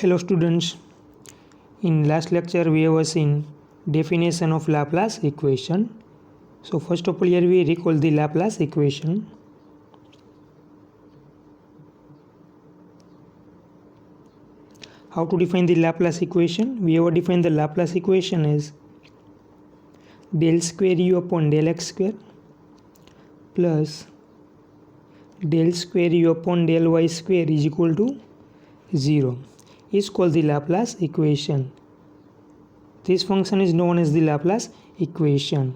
Hello students, in last lecture we have seen definition of Laplace equation. So first of all here we recall the Laplace equation. How to define the Laplace equation? We have defined the Laplace equation as del square u upon del x square plus del square u upon del y square is equal to 0. Is called the Laplace equation. This function is known as the Laplace equation,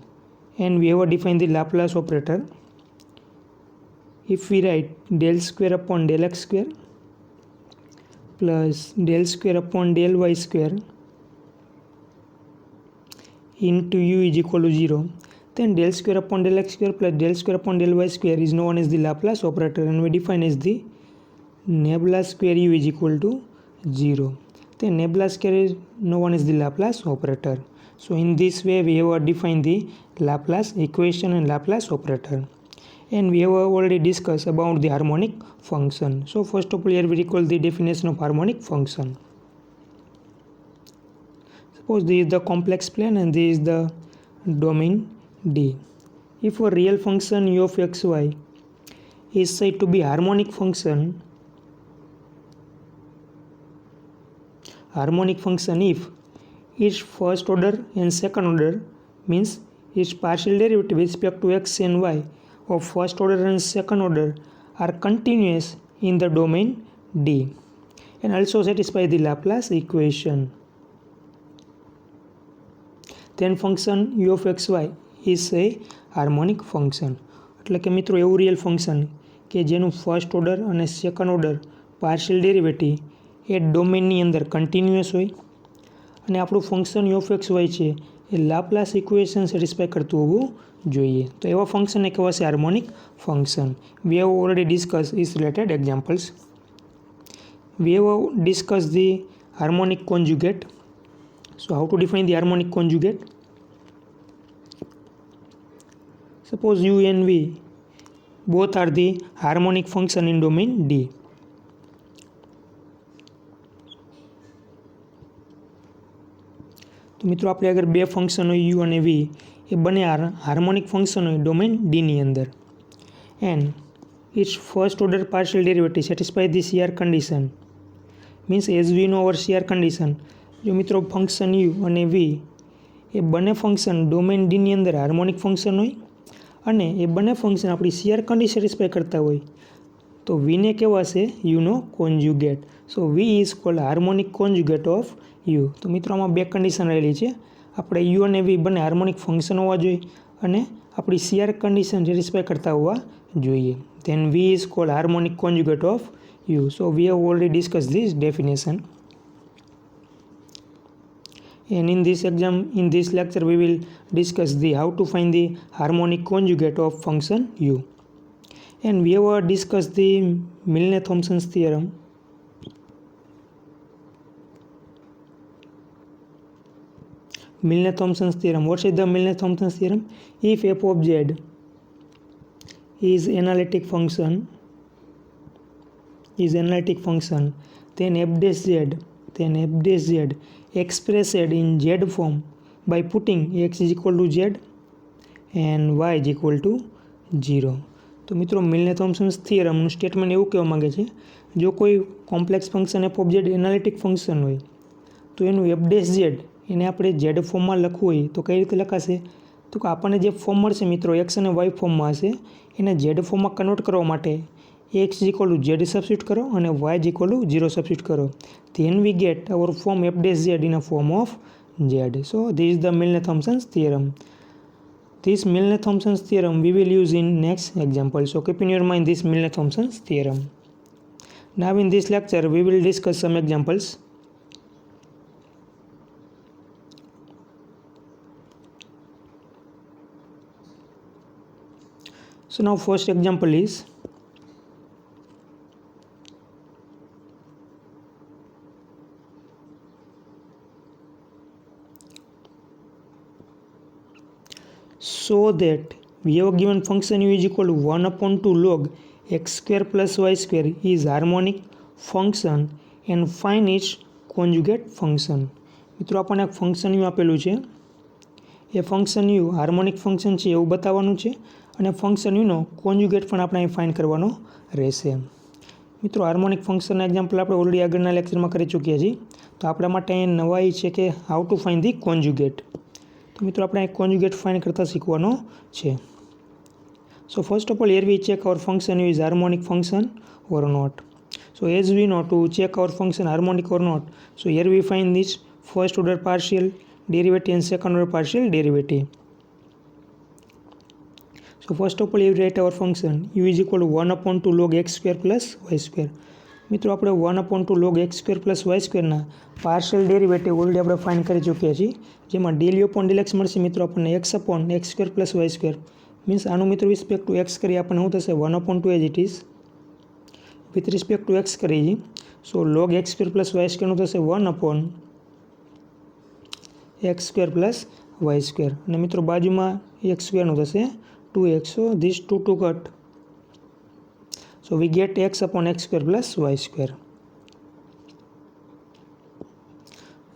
and we have defined the Laplace operator. If we write del square upon del x square plus del square upon del y square into u is equal to 0, then del square upon del x square plus del square upon del y square is known as the Laplace operator, and we define as the nebula square u is equal to 0. The nebula square is known as the Laplace operator. So in this way we have defined the Laplace equation and Laplace operator, and we have already discussed about the harmonic function. So first of all here we recall the definition of harmonic function. Suppose this is the complex plane and this is the domain D. If a real function u of xy is said to be harmonic function if its first order and second order, means its partial derivative with respect to x and y of first order and second order, are continuous in the domain D and also satisfy the Laplace equation, then function u of xy is a harmonic function. એટલે કે મિત્રો એવું real function કે જેનું first order અને second order partial derivative એ ડોમેનની અંદર કન્ટિન્યુઅસ હોય અને આપણું function u of x y છે એ લાપ્લાસ ઇક્વેશન સેટિસ્ફાય કરતું હોવું જોઈએ. તો એવા ફંક્શનને કહેવાશે harmonic function. V have already discuss is related examples. We have discuss the harmonic conjugate. So how to define the harmonic conjugate? Suppose u and v both are the harmonic function in domain D. તો મિત્રો આપણે અગર બે function હોય u અને v એ બંને harmonic function હોય ડોમેન D ની અંદર, and it's first order partial derivative satisfy the CR condition, means as we know our CR condition. જો મિત્રો ફંક્શન u અને v એ બંને ફંક્શન ડોમેન D ની અંદર હાર્મોનિક ફંક્શન હોય અને એ બંને ફંક્શન આપણી CR કન્ડિશન સેટિસ્ફાય કરતા હોય તો વીને કહેવાશે યુનો conjugate. So v is called harmonic conjugate of u. તો મિત્રો આમાં બે કન્ડિશન રહેલી છે. આપણે યુ અને વી બંને હાર્મોનિક ફંક્શન હોવા જોઈએ અને આપણી CR કન્ડિશન સેટિસ્ફાય કરતા હોવા જોઈએ. Then v is called harmonic conjugate of u. So we have already discuss this definition. And in this lecture we will discuss how to find the harmonic conjugate of function u, and we have discussed the Millennium theorem. Millennium theorem. What is the Millennium theorem? If f of z is analytic function, then f dash z expressed in z form by putting x is equal to z and y is equal to 0. તો મિત્રો મિલ્લેનિયમ થિયરમનું statement એવું કહેવા માગે છે, જો કોઈ complex function f of z analytic function હોય તો એનું એફ ડેશ ઝેડ એને આપણે ઝેડ ફોર્મમાં લખવું હોય તો કઈ રીતે લખાશે? તો કે આપણને જે ફોર્મ મળશે મિત્રો એક્સ અને વાય ફોર્મમાં હશે, એને ઝેડ ફોર્મમાં કન્વર્ટ કરવા માટે x is equal to z substitute કરો અને y is equal to 0 substitute કરો. Then we get our form f dash z in a form of z. So this is the Millennium theorem. This Millennium theorem we will use in next example. So keep in your mind this Millennium theorem. Now in this lecture we will discuss some examples. So now first example is so that we have a given function u is equal to 1 upon 2 log x square plus y square is harmonic function and find its conjugate function. મિત્રો આપણને એક function you આપેલું છે, એ function you harmonic function છે એવું બતાવવાનું છે અને ફંક્શન યુનો કોન્જ્યુગેટ પણ આપણે અહીં ફાઇન્ડ કરવાનો રહેશે. મિત્રો હાર્મોનિક ફંક્શનના એક્ઝામ્પલ આપણે ઓલરેડી આગળના લેક્ચરમાં કરી ચૂક્યા છીએ, તો આપણા માટે અહીં નવાઈ છે કે how to find the conjugate. તો મિત્રો આપણે અહીં કોન્જ્યુગેટ ફાઇન્ડ કરતાં શીખવાનો છે. So first of all, here we check our function is harmonic function or not. So as we know, to check our function harmonic or not, so here we find this first order partial derivative and second order partial derivative. So first of all, we write our function u is equal to 1 upon 2 log x square plus y square. મિત્રો આપણે 1 upon 2 log x square plus y square ના partial derivative already આપણે find કરી ચૂક્યા છીએ, જેમાં del u upon del x મળશે મિત્રો આપણને x upon x square plus y square. Means આનું મિત્રો રિસ્પેક્ટ ટુ એક્સ કરી આપણને શું થશે 1 upon 2 as it is with respect to x કરી. So log x square plus y સ્ક્વેરનું થશે 1 upon x square plus y square અને મિત્રો બાજુમાં એક્સ સ્ક્વેરનું થશે 2x. So this 2 two cut. So we get x upon x square plus y square.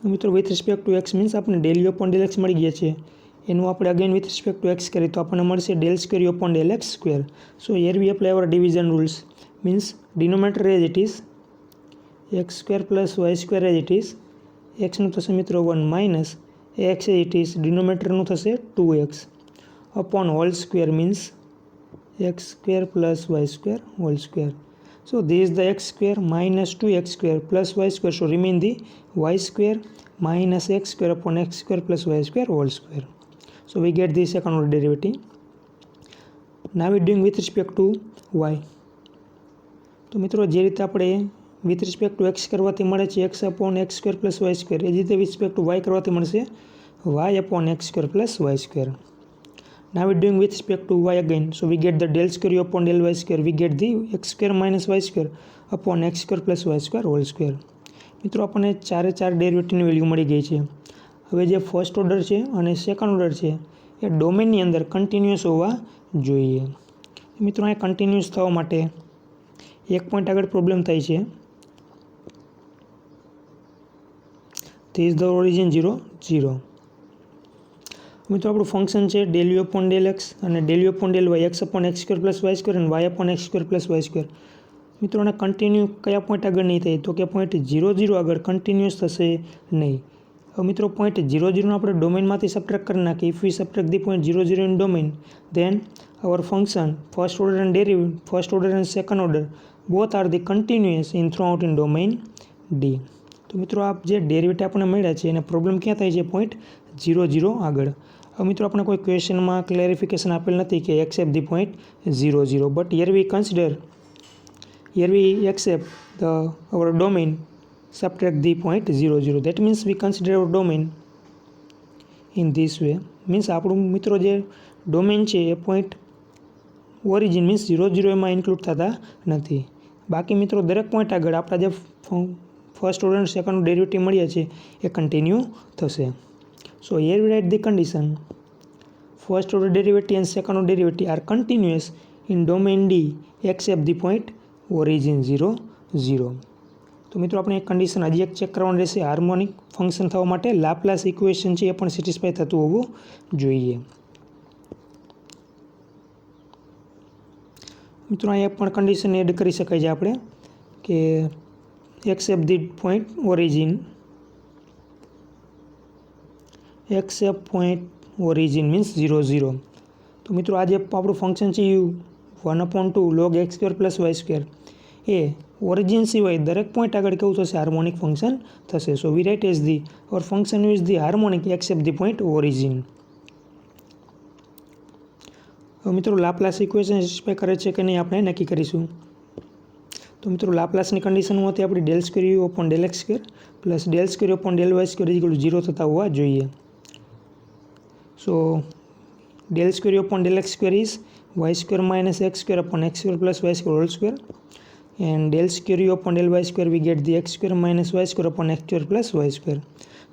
મિત્રો with respect to x means આપણે del u upon del x મળી ગયા છે, એનું આપણે again with respect to x કરીએ તો આપણને મળશે del square u upon del x સ્ક્વેર. So here we apply our division rules. Means denominator as it is x square plus y square as it is એક્સનું થશે મિત્રો 1 minus x as it is ડિનોમિનેટરનું થશે 2x upon whole square means x square plus y square whole square. So this is the x square minus 2x square plus y square. So remain the y square minus x square upon x square plus y square whole square. So we get the second order derivative. Now we are doing with respect to y. તો મિત્રો જે રીતે આપણે with respect to x કરવાથી મળે છે x upon x square plus y square, એ જ રીતે with respect to y કરવાથી મળશે y upon x square plus y square. Now we are doing with respect to y again. So we get the del square u upon del y square. We get the x square minus y square upon x square plus y square whole square. મિત્રો આપણને ચારે ચાર ડેરિવેટિવની value મળી ગઈ છે. હવે જે first order છે અને સેકન્ડ ઓર્ડર છે એ ડોમેનની અંદર કન્ટિન્યુઅસ હોવા જોઈએ. મિત્રો અહીંયા કન્ટિન્યુઅસ થવા માટે એક પોઈન્ટ આગળ પ્રોબ્લેમ થાય છે. This the origin 0 0. મિત્રો આપણું ફંક્શન છે del u upon del x અને del u upon del y x upon x square plus y square અને y upon x square plus y square. મિત્રો આને કન્ટિન્યુ કયા પોઈન્ટ આગળ નહીં થાય તો કે પોઈન્ટ 0 0 આગળ કન્ટિન્યુઅસ થશે નહીં. હવે મિત્રો પોઈન્ટ 0 0 આપણે ડોમેનમાંથી સબટ્રેક્ટ કરી નાખીએ. If we subtract the point 0 0 in domain then our function first order and second order both are the continuous in throughout in domain D. તો મિત્રો આ જે ડેરિવેટિવ આપણને મળ્યા છે એને પ્રોબ્લેમ ક્યાં થાય છે પોઈન્ટ 0 0 આગળ. હવે મિત્રો આપણે કોઈ ક્વેશ્ચનમાં ક્લેરિફિકેશન આપેલ નથી કે except the point 0 0, but here we consider here we accept our domain subtract the point 0 0. That means we consider our domain in this way. Means આપણું મિત્રો જે ડોમેન છે એ પોઈન્ટ ઓરિજિન મીન્સ 0 0 એમાં ઇન્ક્લુડ થતા નથી. બાકી મિત્રો દરેક પોઈન્ટ આગળ આપણા જે ફર્સ્ટ ઓર્ડર સેકન્ડ ડેરિવેટિવ મળ્યા છે એ કન્ટિન્યુ થશે. So here we write the condition first order derivative and second order derivative are continuous in domain D except the point origin 0 0. તો મિત્રો આપણે એક કન્ડિશન હજી એક ચેક કરવાનું રહેશે. હાર્મોનિક ફંક્શન થવા માટે લાપ્લાસ ઇક્વેશન છે એ પણ સેટિસ્ફાય થતું હોવું જોઈએ. મિત્રો અહીંયા પણ કન્ડિશન એડ કરી શકાય છે આપણે કે except the point origin means 0 0. તો મિત્રો આ જે આપણું ફંક્શન છે u 1 upon 2 log x square plus y square એ ઓરિજિન સિવાય દરેક પોઈન્ટ આગળ કેવું થશે હાર્મોનિક ફંક્શન થશે. So we write as the or function is the harmonic except the point origin. હવે મિત્રો લાપ્લાસ ઇક્વેશન સેટિસ્ફાય કરે છે કે નહીં આપણે નક્કી કરીશું. તો મિત્રો લાપ્લાસની કન્ડિશન હોવાથી આપણે del square u upon del x square plus del square u upon del y square equal 0 થતા હોવા જોઈએ. સો del square u upon del x square is y square minus x square upon x square plus y square whole square, and del square u upon del y square we get the x square minus y square upon x square plus y square.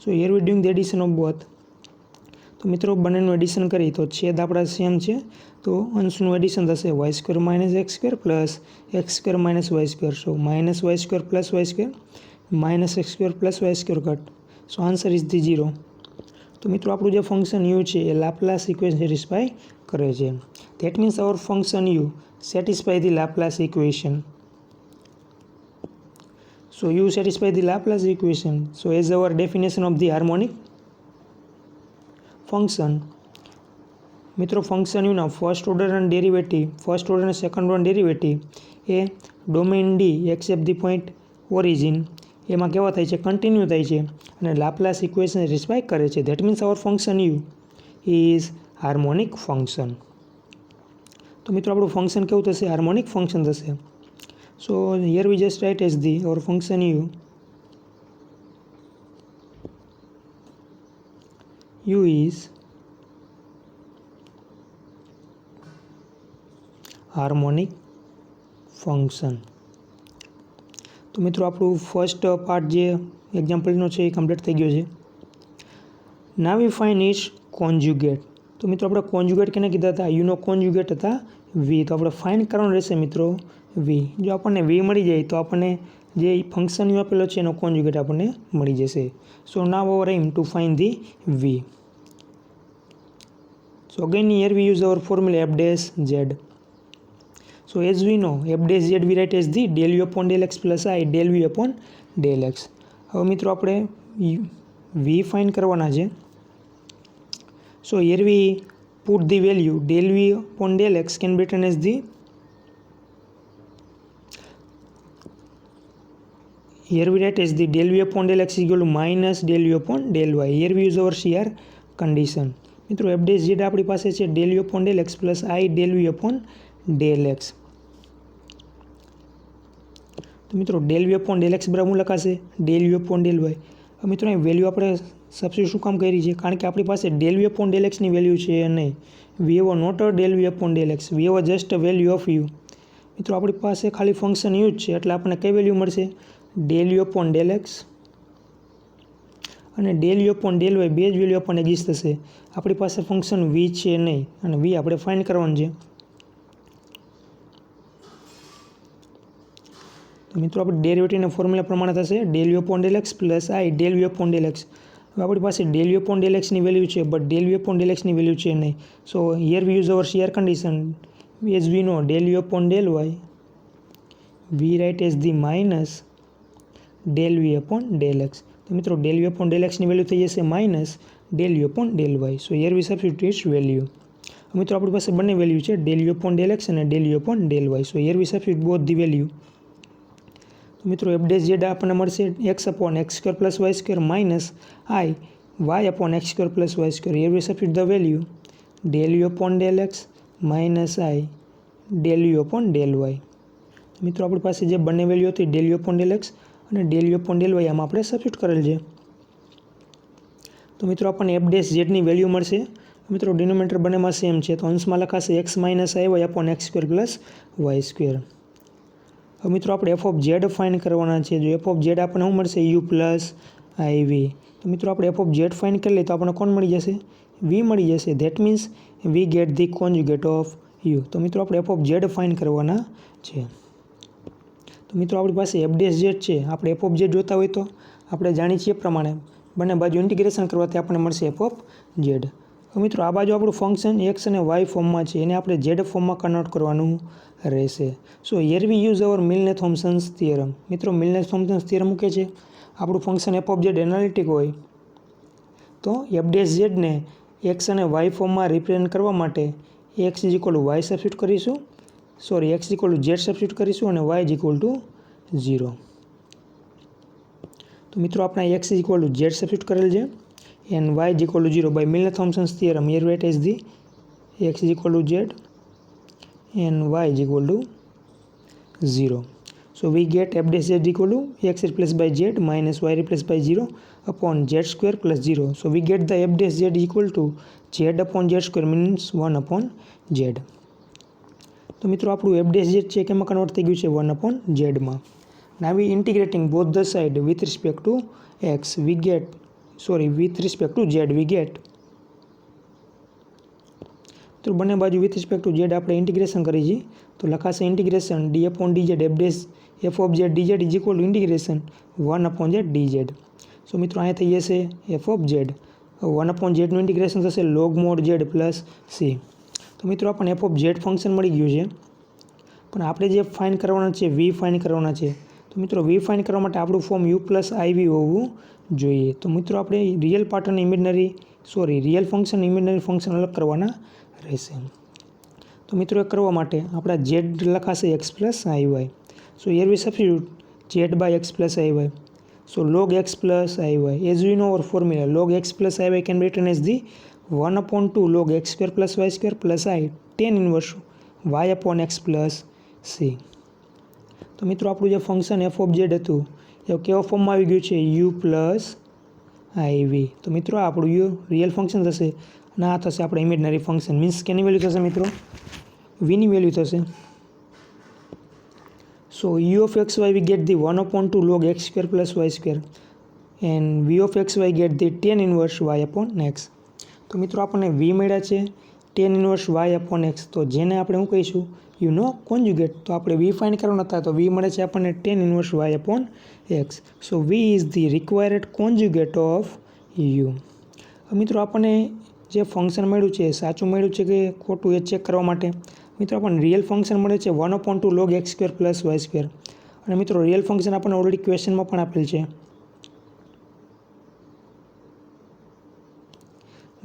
So here we are doing the addition of both. તો મિત્રો બંનેનું addition કરી તો છેદ આપણા same છે તો અંશનું addition થશે y square minus x square plus x square minus y square. So minus y square plus y square minus x square plus y square cut. So answer is the 0. તો મિત્રો આપણું જે function you છે એ Laplace equation satisfy કરે છે. That means our function u satisfy the Laplace equation. So u satisfy the Laplace equation. So as our definition of the harmonic function, મિત્રો function યુના first order અને second order derivative A domain D except the point origin એમાં કેવા થાય છે, continue થાય છે અને Laplace equation satisfy કરે છે. That means our function u is harmonic function. તો મિત્રો આપણું ફંક્શન કેવું થશે, હાર્મોનિક ફંક્શન થશે. So here we just write as our function u is harmonic function. તો મિત્રો આપણું ફર્સ્ટ પાર્ટ જે એક્ઝામ્પલનો છે એ કમ્પ્લીટ થઈ ગયો છે. નાવ વી ફાઇન્ડ ઇટ્સ કોન્જ્યુગેટ. તો મિત્રો આપણે કોન્જ્યુગેટ કેને કીધા હતા, યુનો કોન્જ્યુગેટ હતા વી. તો આપણે ફાઇન્ડ કરવાનું રહેશે મિત્રો વી. જો આપણને વી મળી જાય તો આપણને જે ફંક્શન યુ આપેલો છે એનો કોન્જ્યુગેટ આપણને મળી જશે. So now our aim to find the v. So again here we use our formula f dash z. So as we know f dash z we write as the del u upon del x plus i del v upon del x. હવે મિત્રો આપણે v find કરવાના છે. So here we put the value del v upon del x can be written as the here we write as the del v upon del x is equal to minus del u upon del y. Here we use our CR condition. મિત્રો f dash z આપણી પાસે છે del u upon del x plus I del v upon del x. તો મિત્રો del v upon del x બરાબર લખાશે del u upon del y. હવે મિત્રો અહીં વેલ્યુ આપણે સબસ્ટિટ્યુટ શું કામ કરી છે, કારણ કે આપણી પાસે del v upon del x ની વેલ્યુ છે નહીં. we have not a del v upon del x, we have just a value of u. મિત્રો આપણી પાસે ખાલી ફંક્શન યુ જ છે એટલે આપણને કઈ વેલ્યુ મળશે, del u upon del x અને del u upon del y બે જ વેલ્યુ આપણને એક્ઝિસ્ટ થશે. આપણી પાસે ફંક્શન વી છે નહીં અને વી આપણે ફાઇન્ડ કરવાનું છે. તો મિત્રો આપણે ડેરિવેટિવના ફોર્મ્યુલા પ્રમાણે થશે del u upon del x plus i del u upon del x. હવે આપણી પાસે ડેલ યુ અપોન ડેલ એક્સની વેલ્યુ છે but del u upon del એક્સની વેલ્યુ છે નહીં. So here we use our CR condition as we know del u upon del y we write as the minus del v upon del x. તો મિત્રો del v upon del એક્સની value થઈ જશે minus del u upon del y. So here we substitute its value. મિત્રો આપણી પાસે બંને value છે del u upon del x અને del u upon del y. So here we substitute both the value. તો મિત્રો એફ ડેશ ઝેડ આપણને મળશે x upon x square plus y square minus i y upon x square plus y square. Here we substitute the value del u upon del x minus I del u upon del y. મિત્રો આપણી પાસે જે બંને value હતી del u upon del x અને del u upon del y આમાં આપણે substitute કરેલ છે. તો મિત્રો આપણને એફ ડેશ ઝેડની વેલ્યુ મળશે. મિત્રો ડિનોમિનેટર બંનેમાં સેમ છે તો અંશમાં લખાશે x minus i y upon x square plus y square. હવે મિત્રો આપણે એફ ઓફ ઝેડ ફાઇન્ડ કરવાના છે. જો એફ ઓફ ઝેડ આપણને શું મળશે, યુ પ્લસ આઈ વી. તો મિત્રો આપણે એફ ઓફ ઝેડ ફાઇન્ડ કરી લઈએ તો આપણને કોણ મળી જશે, વી મળી જશે. That means we get the conjugate of u. તો મિત્રો આપણે એફ ઓફ ઝેડ ફાઇન્ડ કરવાના છે. તો મિત્રો આપણી પાસે એફ ડેશ ઝેડ છે. આપણે એફ ઓફ ઝેડ જોતા હોય તો આપણે જાણીએ છીએ પ્રમાણે બંને બાજુ ઇન્ટિગ્રેશન કરવાથી આપણને મળશે એફ ઓફ ઝેડ. હવે મિત્રો આ બાજુ આપણું ફંક્શન એક્સ અને વાય ફોર્મમાં છે એને આપણે ઝેડ ફોર્મમાં કન્વર્ટ કરવાનું રહેશે. So here we use our Milne Thomson's theorem. મિત્રો મિલને-થોમ્સન્સ થિયરમ મૂકે છે આપણું function f of z analytic હોય તો એફ ડેશ ઝેડને એક્સ અને વાય ફોર્મમાં રિપ્રેઝેન્ટ કરવા માટે x is equal to y substitute કરીશું, x equal to z substitute કરીશું અને વાય ઇઝ ઇક્વલ ટુ 0. તો મિત્રો આપણે x is equal to z substitute કરેલ છે and y is equal to 0 by Milne Thomson's theorem. Here write as the x is equal to z and y is equal to 0. So we get f dash z equal to x replaced by z minus y replaced by 0 upon z square plus 0. So we get the f dash z equal to z upon z square means 1 upon z. તો મિત્રો આપણું f dash z છે કેમાં convert થઈ ગયું છે 1 upon z માં. Now we integrating both the side with respect to x we get with respect to z we get તો બંને બાજુ વિથ રિસ્પેક્ટ ટુ ઝેડ આપણે ઇન્ટિગ્રેશન કરી છે તો લખાશે integration d upon d z f dash f of z d z is equal to integration 1/z dz. So મિત્રો અહીંયા થઈ જશે એફ ઓફ જેડ 1/zનું ઇન્ટિગ્રેશન થશે log mod z plus C. તો મિત્રો આપણને એફ ઓફ જેડ ફંક્શન મળી ગયું છે, પણ આપણે જે ફાઇન્ડ કરવાના છે વી ફાઇન્ડ કરવાના છે. તો મિત્રો વી ફાઇન્ડ કરવા માટે આપણું ફોર્મ યુ પ્લસ આઈવી હોવું જોઈએ. તો મિત્રો આપણે રિયલ પાર્ટ અને રિયલ ફંક્શન ઇમેજનરી ફંક્શન અલગ કરવાના રહેશે. તો મિત્રો એ કરવા માટે આપણા ઝેડ લખાશે x plus i y. So here we substitute z by x plus i y. So log x plus iy, as we know our formula, log x plus iy can be written as the 1/2 log x square plus y square plus I tan inverse y upon x plus c. તો મિત્રો આપણું જે function f of zed હતું એ કેવા ફોર્મમાં આવી ગયું છે યુ પ્લસ આઈવી. તો મિત્રો આ આપણું યુ રિયલ ફંક્શન થશે અને આ થશે આપણે ઇમેજનરી ફંક્શન. મીન્સ કેની વેલ્યુ થશે મિત્રો? વીની વેલ્યુ થશે. So u of xy we get the 1/2 log x square plus y square and v of xy get the tan inverse y upon x. તો મિત્રો આપણને v મળ્યા છે tan inverse y upon x. તો જેને આપણે શું કહીશું યુ નો કોન્જ્યુગેટ. તો આપણે v ફાઇન્ડ કરવાના હતા તો v મળે છે આપણને tan inverse y upon x. So v is the required conjugate of u. મિત્રો આપણને જે ફંક્શન મળ્યું છે સાચું મળ્યું છે કે ખોટું એ ચેક કરવા માટે મિત્રો આપણને રિયલ ફંક્શન મળે છે 1/2 log x square plus y square. અને મિત્રો રિયલ ફંક્શન આપણને ઓલરેડી ક્વેશ્ચનમાં પણ આપેલ છે.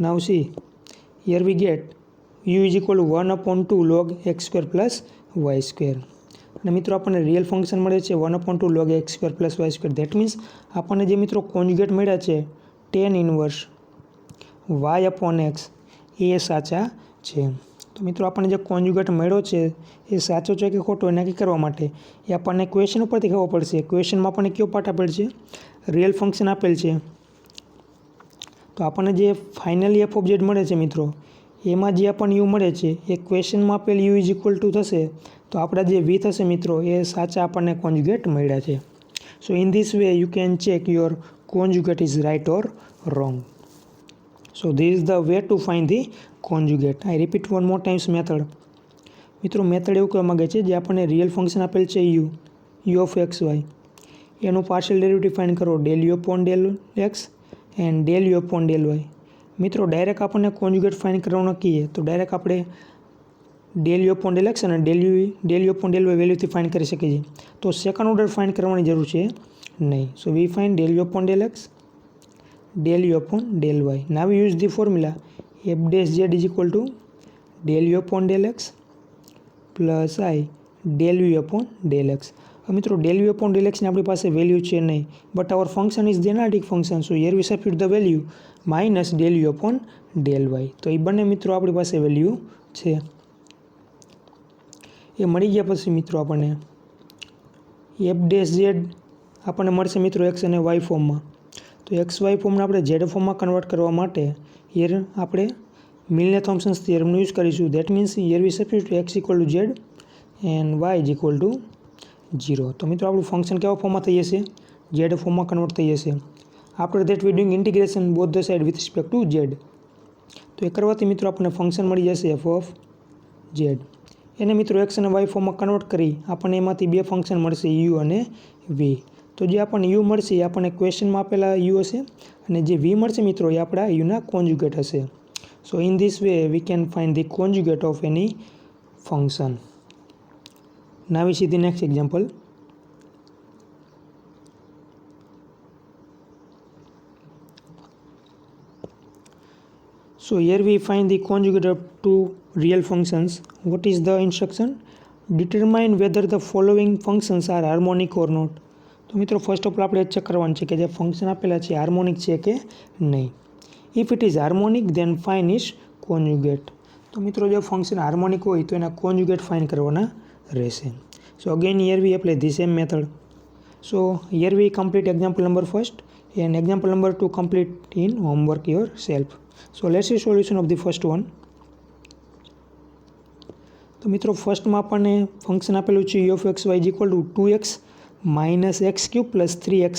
Now see here we get u is equal to 1/2 log x square plus y square. અને મિત્રો આપણને રિયલ ફંક્શન મળે છે 1/2 log x square plus y square. That means આપણને જે મિત્રો કોન્જ્યુગેટ મળ્યા છે tan inverse y upon x એ સાચા છે. તો મિત્રો આપણને જે કોન્જ્યુગેટ મળ્યો છે એ સાચો છે કે ખોટો એ નક્કી કરવા માટે એ આપણને ક્વેશ્ચન ઉપરથી ખબર પડશે. ક્વેશ્ચનમાં આપણને કયો પાર્ટ આપેલ છે? રિયલ ફંક્શન આપેલ છે. તો આપણને જે ફાઇનલી એફ ઓફ જેડ મળે છે મિત્રો એમાં જે આપણને યુ મળે છે એ ક્વેશ્ચનમાં આપેલ યુ ઇઝ ઇક્વલ ટુ થશે. તો આપણા જે વી થશે મિત્રો એ સાચા આપણને કોન્જ્યુગેટ મળ્યા છે. So in this way you can check your conjugate is right or wrong. So this is the way to find the conjugate. I repeat one more times method. મિત્રો મેથડ એવું કહેવા માગે છે જે આપણને રિયલ ફંક્શન આપેલ છે u of x y એનું પાર્શિયલ ડેરિવેટિવ ફાઇન્ડ કરો del u upon del x and del u upon del y. મિત્રો ડાયરેક્ટ આપણને કોન્જ્યુગેટ ફાઇન્ડ કરવાનું કહીએ તો ડાયરેક્ટ આપણે del u upon del x અને del u upon del y વેલ્યુથી ફાઇન્ડ કરી શકીએ છીએ. તો સેકન્ડ ઓર્ડર ફાઇન્ડ કરવાની જરૂર છે નહીં. So we find del u upon del x del u upon del y. Now we use the formula f dash z is equal to del u upon del x plus I del u upon del x. મિત્રો del u upon del x ની આપણી પાસે value છે નહીં, but our function is the analytic function. So here we substitute the value minus del u upon del y. તો એ બંને મિત્રો આપણી પાસે વેલ્યુ છે. એ મળી ગયા પછી મિત્રો આપણને f dash z આપણને મળશે મિત્રો x અને y ફોર્મમાં. તો એક્સ વાય ફોર્મને આપણે ઝેડ ફોર્મમાં કન્વર્ટ કરવા માટે હિયર આપણે મિલનેમ થોમ્સન્સ થિયરમનો યુઝ કરીશું. That means here we substitute x equal to z and y is equal to 0. તો મિત્રો આપણું ફંક્શન કેવા ફોર્મમાં થઈ જશે? ઝેડ ફોર્મમાં કન્વર્ટ થઈ જશે. After that we doing integration both the side with respect to Z. તો એ કરવાથી મિત્રો આપણને ફંક્શન મળી જશે એફ ઓફ ઝેડ. એને મિત્રો એક્સ અને વાય ફોર્મમાં કન્વર્ટ કરી આપણને એમાંથી બે ફંક્શન મળશે યુ અને વી. તો જે આપણને યુ મળશે એ આપણને ક્વેશ્ચનમાં આપેલા યુ હશે અને જે વી મળશે મિત્રો એ આપણા યુના કોન્જ્યુગેટ હશે. So in this way we can find the conjugate of any function. Now we see the next example. So here we find the conjugate of two real functions. What is the instruction? Determine whether the following functions are harmonic or not. તો મિત્રો first of all આપણે check કરવાનું છે કે જે function આપેલા છે harmonic છે કે નહીં. If it is harmonic then find is conjugate. તો મિત્રો જો ફંક્શન હાર્મોનિક હોય તો એના કોન્જ્યુગેટ ફાઇન કરવાના રહેશે. So again here we apply the same method. So here we complete example number first and example number 2 complete in homework yourself. So let's see solution of the first one. તો મિત્રો ફર્સ્ટમાં આપણને function આપેલું છે u of x y is equal to 2x minus x cube plus 3x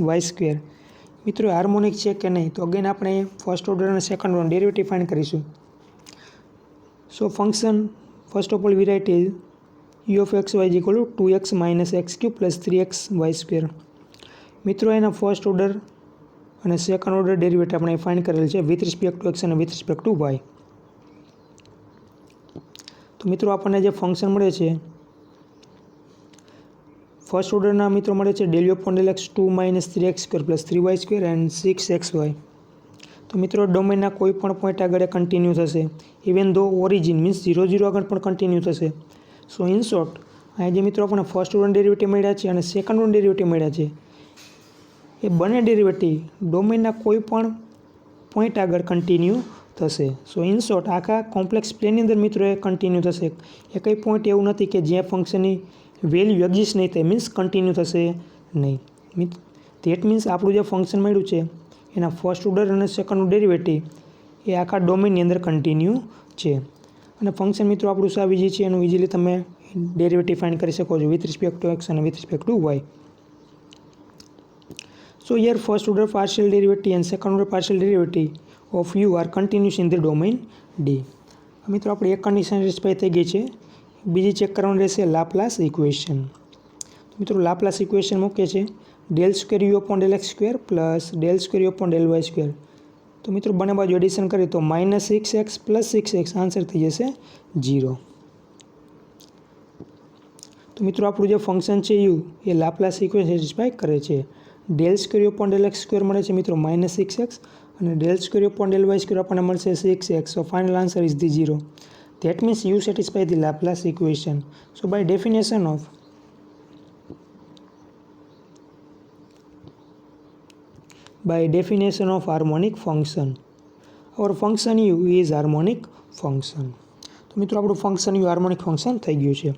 y square. મિત્રો harmonic છે કે નહીં તો અગેન આપણે ફર્સ્ટ ઓર્ડર અને સેકન્ડ ઓર્ડર ડેરિવેટિવ ફાઇન્ડ કરીશું. So function first of all we write is u of x y is equal to 2x minus x cube plus 3x y square. મિત્રો એના first order અને second order derivative આપણે find કરેલ છે with respect to x અને with respect to y. તો મિત્રો આપણને જે ફંક્શન મળે છે ફર્સ્ટ ઓર્ડરના મિત્રો મળે છે del u upon del x 2 minus 3x square plus 3y square and 6xy. તો મિત્રો ડોમેનના કોઈ પણ પોઈન્ટ આગળ કન્ટિન્યુ થશે ઇવન ધો ઓરિજિન મીન્સ 0 0 આગળ પણ કન્ટિન્યુ થશે. સો ઇન શોર્ટ અહીં જે મિત્રો આપણને ફર્સ્ટ ઓર્ડર ડેરિવેટિવ મળ્યા છે અને સેકન્ડ ઓર્ડર ડેરિવેટિવ મળ્યા છે એ બંને ડેરિવેટિવ ડોમેનના કોઈ પણ પોઈન્ટ આગળ કન્ટિન્યુ થશે. સો ઇન શોર્ટ આખા કોમ્પ્લેક્સ પ્લેનની અંદર મિત્રો એ કન્ટિન્યુ થશે. એ કંઈ પોઈન્ટ એવું નથી કે જ્યાં ફંક્શનની વેલ્યુ એક્ઝિસ્ટ નહીં થાય મીન્સ કન્ટિન્યુ થશે નહીં. ધેટ મીન્સ આપણું જે ફંક્શન મળ્યું છે એના ફર્સ્ટ ઓર્ડર અને સેકન્ડ ઓર્ડર ડેરિવેટિવ એ આખા ડોમેનની અંદર કન્ટિન્યુ છે. અને ફંક્શન મિત્રો આપણું સાવ ઇઝી છે, એનું ઇઝીલી તમે ડેરિવેટિવ ફાઇન્ડ કરી શકો છો વિથ રિસ્પેક્ટ ટુ એક્સ અને with respect to y. So here first order partial derivative and second order partial derivative of u are continuous in the domain D. મિત્રો આપણે એક કન્ડિશન સેટિસ્ફાઈ થઈ ગઈ છે, બીજી ચેક કરવાનું રહેશે લાપ્લાસ ઇક્વેશન. મિત્રો લાપ્લાસ ઇક્વેશન મૂકે છે del square u upon del x square plus del square u upon del y square. તો મિત્રો બંને બાજુ એડિશન કરીએ તો -6x પ્લસ 6x આન્સર થઈ જશે 0. તો મિત્રો આપણું જે ફંક્શન છે યુ એ લાપ્લાસ ઇક્વેશન સેટિસ્ફાઈ કરે છે. Del square u upon del x square મળે છે મિત્રો -6x અને del square u upon del y square આપણને મળશે 6x. So final answer is the 0. That means you satisfy the Laplace equation. So by definition of harmonic function, our function u is harmonic function. તો મિત્રો આપણું function u harmonic function થઈ ગયું છે.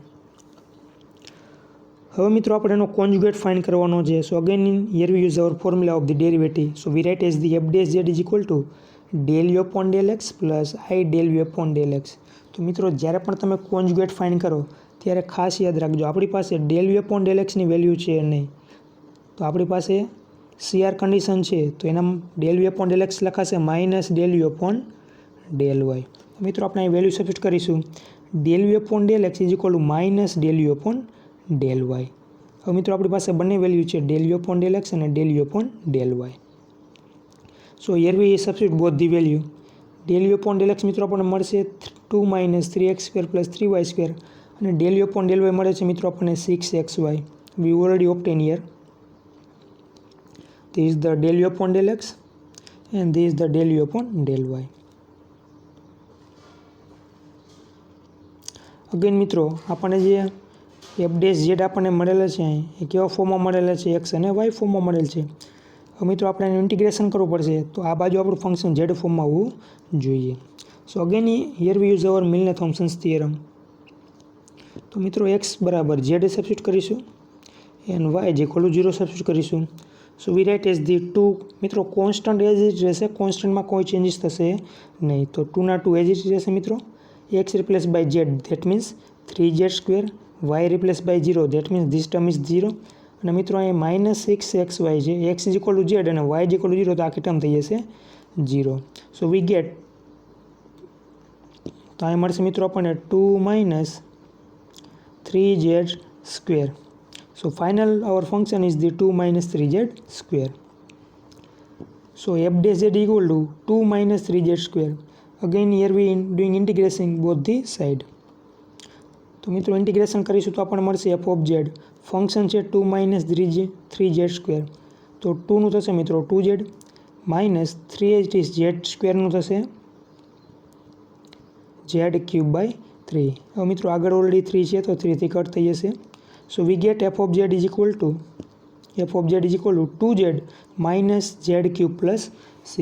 હવે મિત્રો આપણે એનો કોન્જુગેટ ફાઇન્ડ કરવાનો છે. So again here we use our formula of the derivative. So we write as the f dash z is equal to del u upon del x plus i del u upon del x. તો મિત્રો જ્યારે પણ તમે conjugate find કરો ત્યારે ખાસ યાદ રાખજો આપણી પાસે ડેલ યુ અપોન ડેલ એક્સની વેલ્યુ છે નહીં, તો આપણી પાસે CR કન્ડિશન છે તો એના del u upon del x લખાશે minus del u upon del y. મિત્રો આપણે અહીં વેલ્યુ સબસ્ટિટ્યુટ કરીશું del u upon del x is equal to minus del u upon del y. હવે મિત્રો આપણી પાસે બંને વેલ્યુ છે del u upon del x અને del u upon del y. So here we substitute both the value. Del u upon del x મિત્રો આપણને મળશે 2 minus 3x square plus 3y square અને del u upon del y મળે છે મિત્રો આપણને 6xy. We already obtain here. This is the del u upon del x and this is the del u upon del y. Again મિત્રો આપણને જે f dash z આપણને મળેલા છે એ કેવા ફોર્મમાં મળેલા છે x અને y ફોર્મમાં મળેલ છે. હવે મિત્રો આપણે એનું ઇન્ટિગ્રેશન કરવું પડશે તો આ બાજુ આપણું ફંક્શન z ફોર્મમાં આવવું જોઈએ. So again here we use our Milne Thomson's theorem. તો મિત્રો x બરાબર z સબસ્ટિટ્યુટ કરીશું એન્ડ y જે ઇક્વલ ટુ 0 સબસ્ટિટ્યુટ કરીશું. So we write as the 2 મિત્રો કોન્સ્ટન્ટ એઝ ઇટ રહેશે, કોન્સ્ટન્ટમાં કોઈ ચેન્જીસ થશે નહીં. તો 2 ના 2 એઝ ઇટ રહેશે મિત્રો. x replace by z that means 3z square, y replace by 0 that means this term is 0 અને મિત્રો અહીં -6xy છે, x is equal to z અને y ઇઝ ઇક્વલ ટુ 0 તો આખી ટર્મ થઈ જશે 0. સો વી ગેટ તો અહીં મળશે મિત્રો આપણને 2 minus 3z square. So final our function is the 2 minus 3z square. So f dash z equal to 2 minus 3z square. Again here we doing integration both the side. તો મિત્રો integration કરીશું તો આપણને મળશે f of z. ફંક્શન છે 2 minus 3z square તો 2નું થશે મિત્રો 2z માઇનસ 3z સ્ક્વેરનું થશે z ક્યુબ બાય 3. હવે મિત્રો આગળ ઓલરેડી 3 છે તો 3થી કટ થઈ જશે. So we get f of z is equal to 2z minus z cube plus c.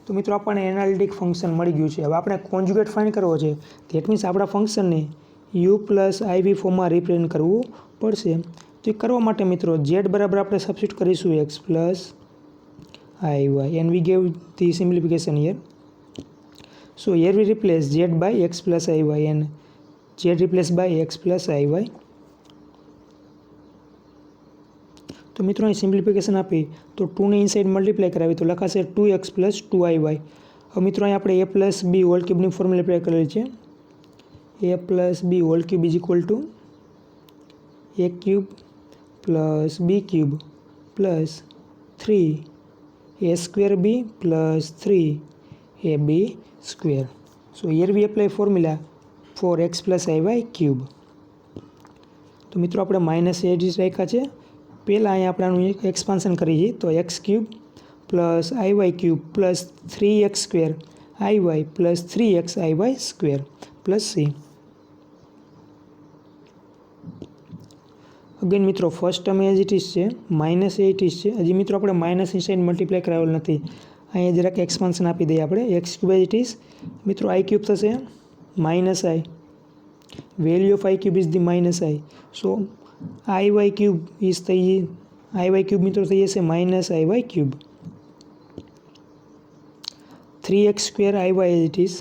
તો મિત્રો આપણને એનાલિટિક ફંક્શન મળી ગયું છે. હવે આપણે કોન્જુગેટ ફાઇન્ડ કરવો છે ધેટ મીન્સ આપણા ફંક્શનને u પ્લસ IV ફોર્મમાં રિપ્રેઝન્ટ કરવું પડશે. તો એ કરવા માટે મિત્રો z બરાબર આપણે સબસ્ટિટ્યુટ કરીશું x plus iy and we gave the simplification here. So here we replace z by x plus iy and z replaced by x plus iy. તો મિત્રો અહીં સિમ્પ્લિફિકેશન આપી તો 2ને ઇનસાઇડ મલ્ટીપ્લાય કરાવી તો લખાશે 2x પ્લસ 2iy. હવે મિત્રો અહીં આપણે a પ્લસ બી હોલ ક્યુબની ફોર્મ્યુલા એપ્લાય કરેલી છે. a plus b whole cube is equal to a cube plus b cube plus 3 a square b plus 3 ab square. So here we apply formula for x plus iy cube. तो मित्रों આપણે minus એ જ રાખ્યા છે. પહેલાં અહીંયા આપણે આનું એક્સપાન્શન કરીએ તો x cube plus i y cube plus 3x square i y plus 3x i y square plus c. Again મિત્રો first term as it is છે, માઇનસ એ ઇટ ઇઝ છે. હજી મિત્રો આપણે માઇનસની સાઈડ મલ્ટીપ્લાય કરાવેલ નથી. અહીંયા જરાક એક્સપાન્શન આપી દઈએ આપણે. X cube as it is. મિત્રો આઈ ક્યુબ થશે minus i. Value of i cube is the minus i. So i y cube is the i y cube मित्रों थी जैसे minus i y cube. 3x square i y as it is.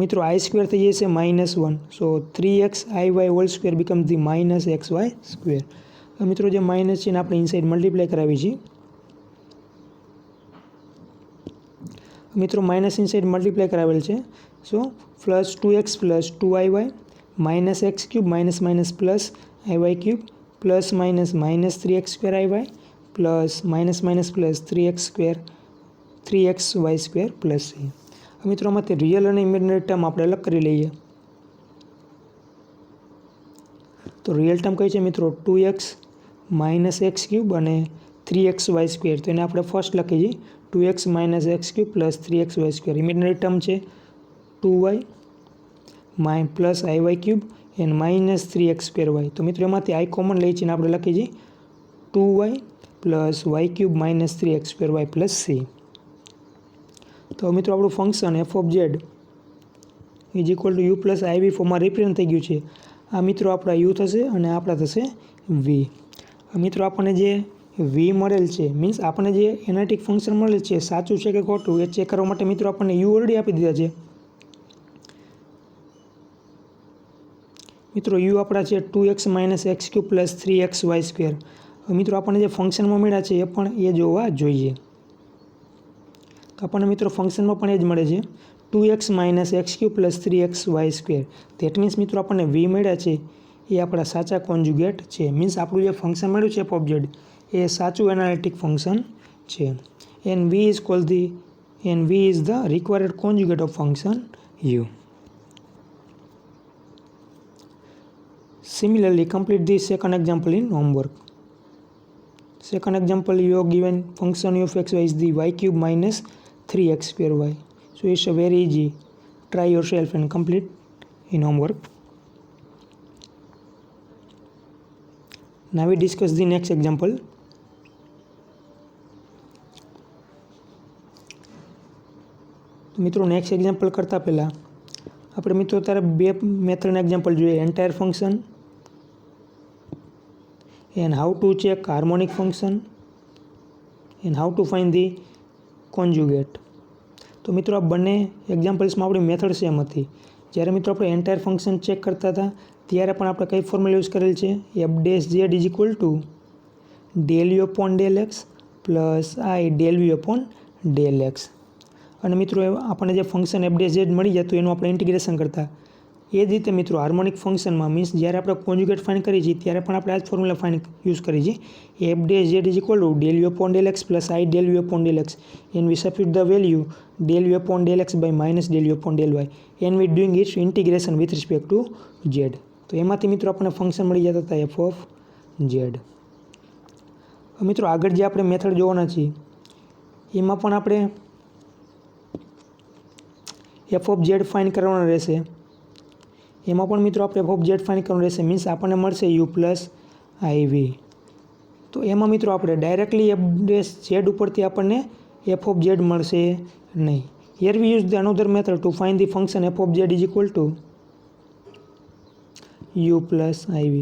मित्रों i square थी जैसे -1. So 3x i y whole square become the minus x y square. मित्रों जो minus है अपने इनसाइड मल्टीप्लाय करावी छे. मित्रों माइनस इनसाइड मल्टीप्लाय करावेल छे. So plus 2x plus 2ay minus x cube minus minus plus i y cube plus minus minus 3x square i y plus minus minus plus 3x square 3x y square plus c. मित्रों में real और imaginary term आप अलग कर लीए. तो real term कई है मित्रों 2x माइनस एक्स क्यूब और 3x वाई स्क्वेर. तो आप फर्स्ट लखीए 2x minus x cube plus 3x y square. Imaginary term है 2y plus i y cube and minus 3x square y. तो मित्रों एमांथी आई कॉमन लई छे आपणे लखीए 2y plus y cube minus 3x square y plus c. तो मित्रों आपणुं function f of z is equal to u plus i v form में रिप्रेजेंट थई गयुं छे. आ मित्रों आपणा यू थशे अने आपणा थशे वी. मित्रों आपणे जे वी मळेल छे मीन्स आपणे जे एनालिटिक फंक्शन मळेल छे साचुं छे के खोटुं ए चेक करवा माटे मित्रों आपणे यू ऑलरेडी आपी दीधा छे. मित्रों यू अपना है 2x minus x cube plus 3x y square. मित्रों अपने जो फंक्शन में मिला है ये जोवा जोईए. तो अपने मित्रों फंक्शन में पण एज मळे छे 2x minus x cube plus 3x y square. That means मित्रों अपने वी मळ्या छे ये आपणा साचा कॉन्जुगेट है. मीन्स आपणुं जे फंक्शन मळ्युं छे एफ ऑफ जेड ए साचुं एनालिटिक फंक्शन है. And v is the required conjugate of function u. Similarly, complete the second example in homework. Second example, you are given function of x y is the y cube minus 3x square y. So it's a very easy. Try yourself and complete in homework. Now we discuss the next example. મિત્રો next example કરતાં પહેલાં આપણે મિત્રો તારે બે મેથડના example જોઈએ. Entire function and how to check harmonic function and how to find the conjugate. तो मित्रों आ बने एग्जाम्पल्स में अपनी मेथड सेम थी. જ્યારે મિત્રો આપણે એન્ટાયર ફંક્શન ચેક કરતા હતા ત્યારે પણ આપણે કઈ ફોર્મ્યુલા યુઝ કરેલ છે f dash z is equal to del u upon del x plus i del v upon del x. અને મિત્રો આપણને જે ફંક્શન એફ ડેશ ઝેડ મળી જતું એનું આપણે ઇન્ટિગ્રેશન કરતા. એ જ રીતે મિત્રો હાર્મોનિક ફંક્શનમાં મીન્સ જ્યારે આપણે કોન્જ્યુગેટ ફાઇન્ડ કરીએ છીએ ત્યારે પણ આપણે આ જ ફોર્મ્યુલા ફાઇન્ડ યુઝ કરીએ છીએ. F dash z is equal to del u upon del x plus i del u upon del x and we substitute the value del u upon del x by minus del u upon del y and we doing its integration with respect to z. તો એમાંથી મિત્રો આપણને function મળી જતા હતા f of z. મિત્રો આગળ જે આપણે મેથડ જોવાના છીએ એમાં પણ આપણે f of z ફાઇન્ડ કરવાનો રહેશે. એમાં પણ મિત્રો આપણે f of z ફાઇન્ડ કરવાનું રહેશે મીન્સ આપણને મળશે u પ્લસ આઈ વી. તો એમાં મિત્રો આપણે ડાયરેક્ટલી f ડેશ z ઉપરથી આપણને f of z મળશે नहीं. Here we use the another method to find the function f of z is equal to u plus iv.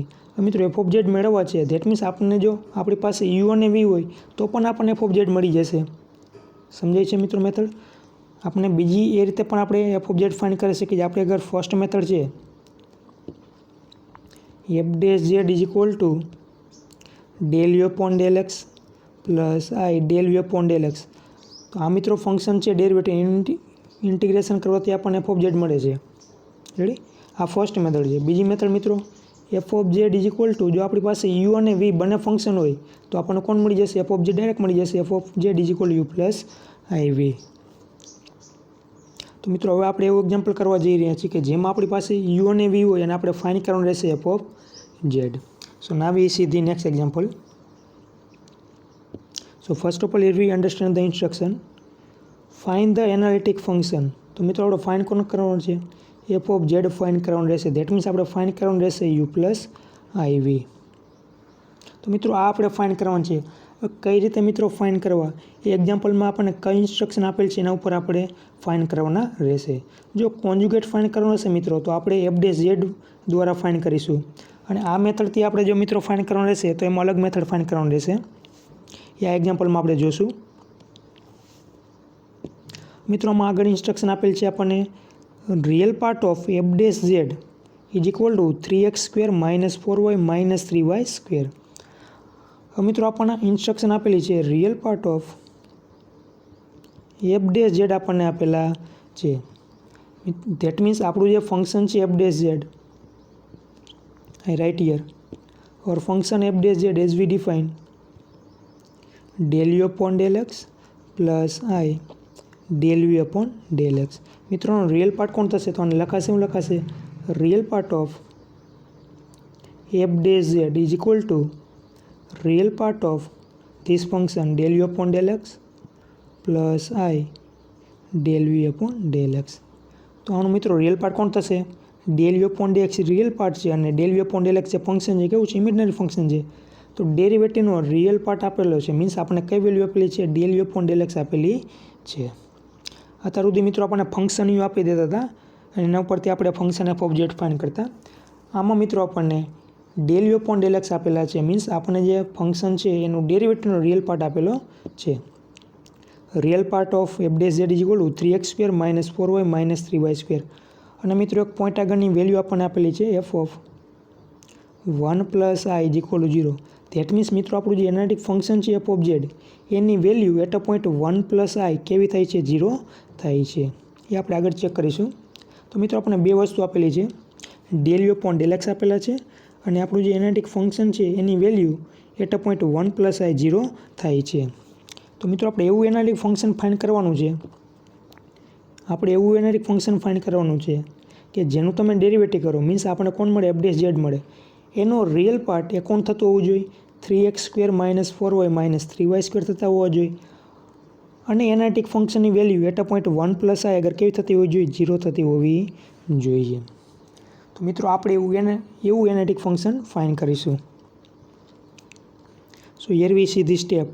मित्रों f of z મેળવવા છે ધેટ મીન્સ આપણને જો આપણી પાસે u અને v હોય તો પણ આપણને f of z મળી જશે. સમજાય છે મિત્રો મેથડ? આપણે બીજી એ રીતે પણ આપણે f of z ફાઇન્ડ કરી શકીએ. આપણે અગર ફર્સ્ટ મેથડ છે f dash z is equal to del u upon del x plus i del u upon del x. તો આ મિત્રો ફંક્શન છે ડેરિવેટિવ ઇન્ટિગ્રેશન કરવાથી આપણને f of z મળે છે. રેડી? આ ફર્સ્ટ મેથડ છે. બીજી મેથડ મિત્રો F of z is equal two, જો આપણી પાસે યુ અને વી બંને ફંક્શન હોય તો આપણને કોણ મળી જશે? એફ ઓફ ઝેડ ડાયરેક્ટ મળી જશે, f of z is equal u plus i v. તો મિત્રો હવે આપણે એવું એક્ઝામ્પલ કરવા જઈ રહ્યા છીએ કે જેમાં આપણી પાસે યુ અને વી હોય અને આપણે ફાઇન્ડ કરવાનું રહેશે f of z. So now we see the next example. So first of all here we understand the instruction. Find the analytic function. તો મિત્રો આપણે ફાઇન્ડ કોણ કરવાનું છે? એફ ઓફ ઝેડ ફાઇન્ડ કરવાનું રહેશે. ધેટ મીન્સ આપણે ફાઇન્ડ કરવાનું રહેશે યુ પ્લસ આઈ વી. તો મિત્રો આ આપણે ફાઇન્ડ કરવાનું છે. કઈ રીતે મિત્રો ફાઇન્ડ કરવા? એ એક્ઝામ્પલમાં આપણને કઈ ઇન્સ્ટ્રક્શન આપેલ છે એના ઉપર આપણે ફાઇન્ડ કરવાના રહેશે. જો કોન્જ્યુગેટ ફાઇન્ડ કરવાનું હશે મિત્રો તો આપણે એફ ડેશ ઝેડ દ્વારા ફાઇન્ડ કરીશું. અને આ મેથડથી આપણે જો મિત્રો ફાઇન્ડ કરવાનું રહેશે તો એમાં અલગ મેથડ ફાઇન્ડ કરવાનું રહેશે. આ એક્ઝામ્પલમાં આપણે જોશું. મિત્રો આમાં આગળ ઇન્સ્ટ્રક્શન આપેલ છે આપણને, real part of f dash z is equal to 3x² - 4y - 3y². હવે મિત્રો આપણને ઇન્સ્ટ્રક્શન આપેલી છે real part of f dash z આપણને આપેલા છે. ધેટ મીન્સ આપણું જે ફંક્શન છે f dash z, i write here or function f dash z as we define del u upon del x plus i del v upon del x. મિત્રોનો real part કોણ થશે? તો આને લખાશે, શું લખાશે? Real part of f dash z is equal to real part of this function del u upon del x plus i del v upon del x. તો આનું મિત્રો રિયલ પાર્ટ કોણ થશે? del u upon del x real part છે અને del v upon del x જે function છે કેવું છે? ઇમેજનરી ફંક્શન છે. તો ડેરિવેટિવનો રિયલ પાર્ટ આપેલો છે, મીન્સ આપણને કઈ વેલ્યુ આપેલી છે? del u upon del x આપેલી છે. અત્યાર સુધી મિત્રો આપણને ફંક્શન યુ આપી દેતા હતા અને એના ઉપરથી આપણે function f of z find કરતા. આમાં મિત્રો આપણને del u upon del x આપેલા છે, મીન્સ આપણને જે ફંક્શન છે એનું ડેરિવેટિવનો રિયલ પાર્ટ આપેલો છે. Real part of f dash z is equal to 3x² - 4y - 3y². અને મિત્રો એક પોઈન્ટ આગળની વેલ્યુ આપણને આપેલી છે f of 1 plus i is equal to 0. That means મિત્રો આપણું જે એનાલિટિક ફંક્શન છે એફ ઓફ ઝેડ એની value at a point 1 plus i કેવી થાય છે? 0 થાય છે. એ આપણે આગળ ચેક કરીશું. તો મિત્રો આપણને બે વસ્તુ આપેલી છે, del u upon del x આપેલા છે અને આપણું જે એનાલિટિક ફંક્શન છે એની value at a point 1 plus i 0 થાય છે. તો મિત્રો આપણે એવું એનાલિટિક ફંક્શન ફાઇન્ડ કરવાનું છે, કે જેનું તમે ડેરિવેટિવ કરો, મીન્સ આપણને કોણ મળે? એફ ડેશ ઝેડ મળે. એનો રિયલ પાર્ટ એ કોણ થતું હોવું જોઈએ? 3x² - 4y - 3y² થતા હોવા જોઈએ. અને એનાલિટિક ફંક્શનની value at a point 1 plus i અગર કેવી થતી હોવી જોઈએ? 0 થતી હોવી જોઈએ. તો મિત્રો આપણે એવું એનાલિટિક ફંક્શન ફાઇન્ડ કરીશું. So here we see the step.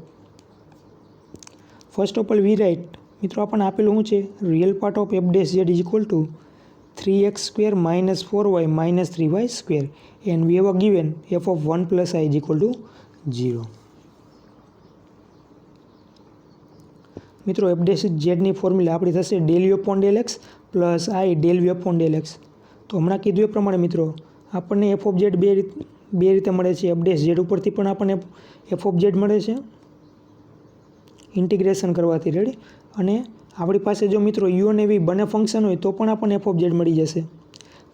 First of all we write, મિત્રો આપણને આપેલું શું છે? Real part of f dash z is equal to 3x² - 4y - 3y² and we have given f of 1 plus I is equal to 0. મિત્રો f dash ઝેડની formula આપણી થશે del u upon del x plus i del v upon del x. તો હમણાં કીધું એ પ્રમાણે મિત્રો આપણને F of Z બે રીતે મળે છે. એફ ડેશ ઝેડ ઉપરથી પણ આપણને એફ ઓફ ઝેડ મળે છે ઇન્ટિગ્રેશન કરવાથી, રેડી. અને આપણી પાસે જો મિત્રો યુ અને વી બંને ફંક્શન હોય તો પણ આપણને એફ ઓફ ઝેડ મળી જશે.